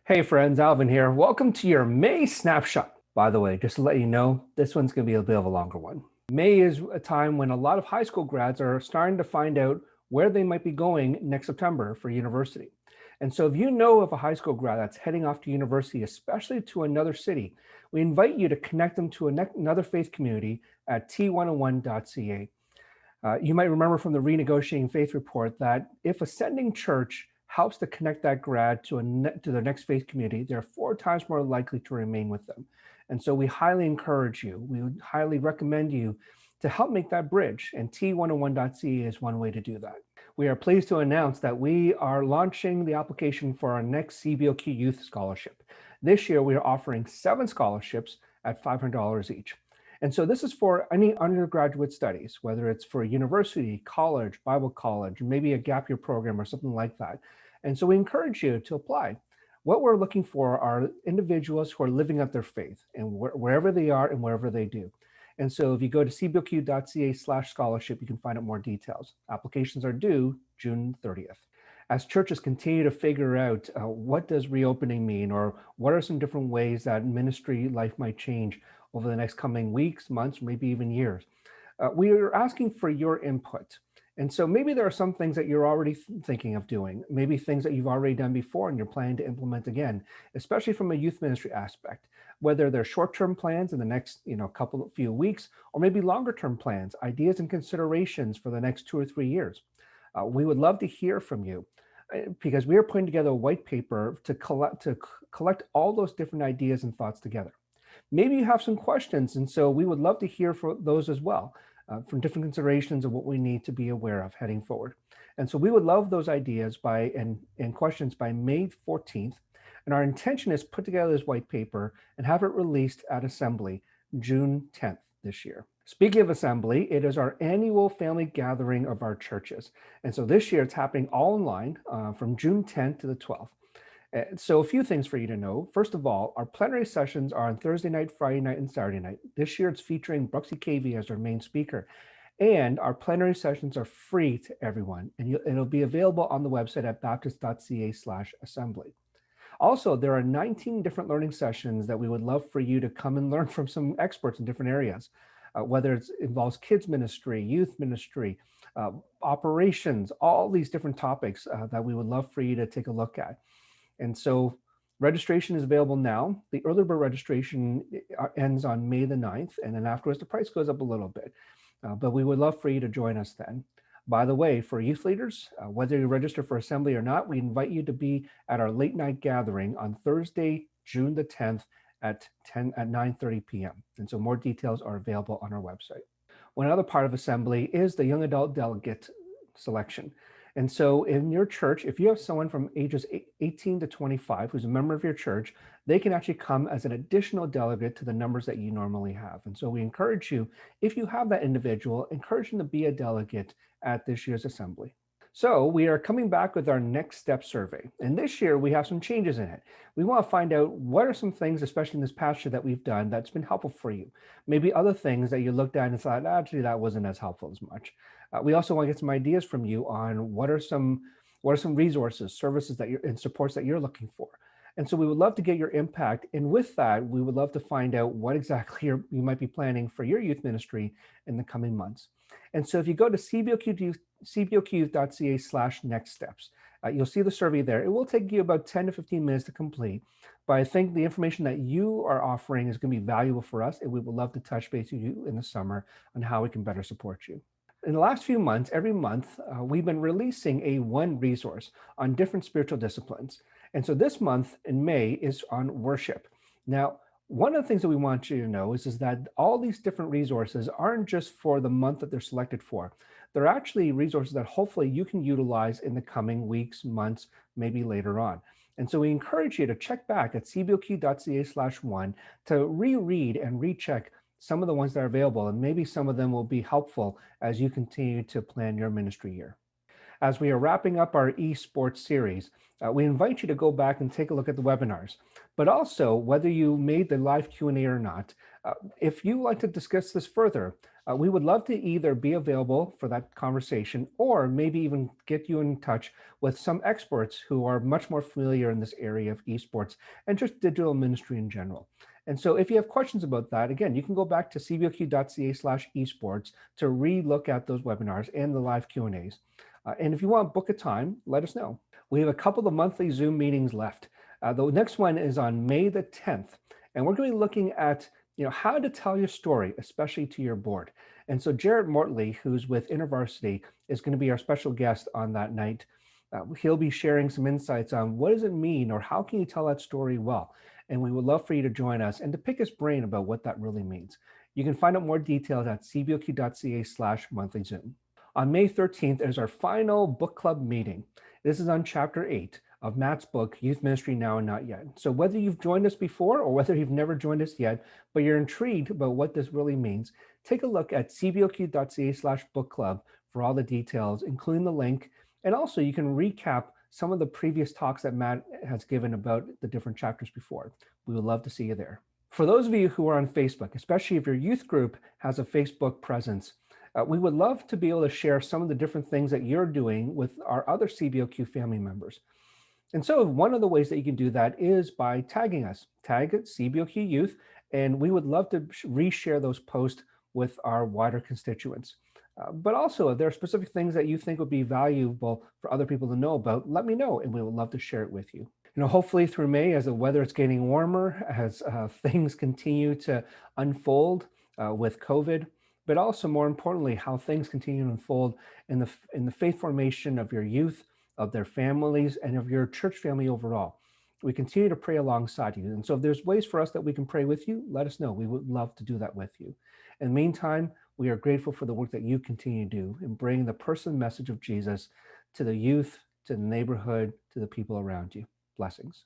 Hey friends, Alvin here. Welcome to your May snapshot. By the way, just to let you know, this one's going to be a bit of a longer one. May is a time when a lot of high school grads are starting to find out where they might be going next September for university. And so if you know of a high school grad that's heading off to university, especially to another city, we invite you to connect them to another faith community at t101.ca. You might remember from the Renegotiating Faith Report that if a sending church helps to connect that grad to their next faith community, they're 4 times more likely to remain with them. And so we highly encourage you, we would highly recommend you to help make that bridge, and T101.ca is one way to do that. We are pleased to announce that we are launching the application for our next CBOQ Youth Scholarship. This year, we are offering 7 scholarships at $500 each. And so this is for any undergraduate studies, whether it's for university, college, Bible college, maybe a gap year program or something like that. And so we encourage you to apply. What we're looking for are individuals who are living out their faith and wherever they are and wherever they do. And so if you go to cboqyouth.ca/scholarship, you can find out more details. Applications are due June 30th. As churches continue to figure out what does reopening mean, or what are some different ways that ministry life might change over the next coming weeks, months, maybe even years, we are asking for your input. And so maybe there are some things that you're already thinking of doing, maybe things that you've already done before and you're planning to implement again, especially from a youth ministry aspect, whether they're short-term plans in the next few weeks, or maybe longer-term plans, ideas and considerations for the next 2 or 3 years. We would love to hear from you because we are putting together a white paper to collect all those different ideas and thoughts together. Maybe you have some questions, and so we would love to hear from those as well, from different considerations of what we need to be aware of heading forward. And so we would love those ideas and questions by May 14th. And our intention is put together this white paper and have it released at Assembly June 10th this year. Speaking of Assembly, it is our annual family gathering of our churches. And so this year it's happening all online from June 10th to the 12th. So a few things for you to know. First of all, our plenary sessions are on Thursday night, Friday night, and Saturday night. This year it's featuring Brooksy KV as our main speaker. And our plenary sessions are free to everyone. And it'll be available on the website at baptist.calassembly. Also, there are 19 different learning sessions that we would love for you to come and learn from some experts in different areas, whether it involves kids ministry, youth ministry, operations, all these different topics that we would love for you to take a look at. And so registration is available now. The early bird registration ends on May the 9th, and then afterwards the price goes up a little bit. But we would love for you to join us then. By the way, for youth leaders, whether you register for Assembly or not, we invite you to be at our late night gathering on Thursday, June the 10th at 9:30 p.m. And so more details are available on our website. One other part of Assembly is the young adult delegate selection. And so in your church, if you have someone from ages 18 to 25 who's a member of your church, they can actually come as an additional delegate to the numbers that you normally have. And so we encourage you, if you have that individual, encourage them to be a delegate at this year's Assembly. So we are coming back with our next step survey. And this year we have some changes in it. We want to find out what are some things, especially in this past year, that we've done that's been helpful for you. Maybe other things that you looked at and thought, actually, that wasn't as helpful as much. We also want to get some ideas from you on what are some resources, services and supports that you're looking for. And so we would love to get your impact. And with that, we would love to find out what exactly you might be planning for your youth ministry in the coming months. And so if you go to cboqyouth.ca/next steps, you'll see the survey there. It will take you about 10 to 15 minutes to complete. But I think the information that you are offering is going to be valuable for us. And we would love to touch base with you in the summer on how we can better support you. In the last few months, every month, we've been releasing one resource on different spiritual disciplines. And so this month in May is on worship. Now, one of the things that we want you to know is that all these different resources aren't just for the month that they're selected for. They're actually resources that hopefully you can utilize in the coming weeks, months, maybe later on. And so we encourage you to check back at cboq.ca/1 to reread and recheck some of the ones that are available, and maybe some of them will be helpful as you continue to plan your ministry year. As we are wrapping up our esports series, we invite you to go back and take a look at the webinars. But also, whether you made the live Q&A or not, If you like to discuss this further, we would love to either be available for that conversation or maybe even get you in touch with some experts who are much more familiar in this area of esports and just digital ministry in general. And so if you have questions about that, again, you can go back to cboq.ca/esports to re-look at those webinars and the live Q&As. And if you want to book a time, let us know. We have a couple of monthly Zoom meetings left. The next one is on May the 10th, and we're going to be looking at how to tell your story, especially to your board. And so Jarrett Mortley, who's with InterVarsity, is going to be our special guest on that night. He'll be sharing some insights on what does it mean, or how can you tell that story well? And we would love for you to join us and to pick his brain about what that really means. You can find out more details at cboq.ca/monthlyzoom. On May 13th is our final book club meeting. This is on Chapter 8 of Matt's book, Youth Ministry Now and Not Yet. So whether you've joined us before or whether you've never joined us yet, but you're intrigued about what this really means, take a look at cboq.ca/bookclub for all the details, including the link. And also you can recap some of the previous talks that Matt has given about the different chapters before. We would love to see you there. For those of you who are on Facebook, especially if your youth group has a Facebook presence, we would love to be able to share some of the different things that you're doing with our other CBOQ family members. And so one of the ways that you can do that is by tagging us, tag CBOQ Youth, and we would love to reshare those posts with our wider constituents. But also, if there are specific things that you think would be valuable for other people to know about, let me know, and we would love to share it with you. Hopefully through May, as the weather is getting warmer, as things continue to unfold with COVID, but also more importantly, how things continue to unfold in the faith formation of your youth, of their families, and of your church family overall. We continue to pray alongside you. And so if there's ways for us that we can pray with you, let us know. We would love to do that with you. In the meantime, we are grateful for the work that you continue to do in bringing the person message of Jesus to the youth, to the neighborhood, to the people around you. Blessings.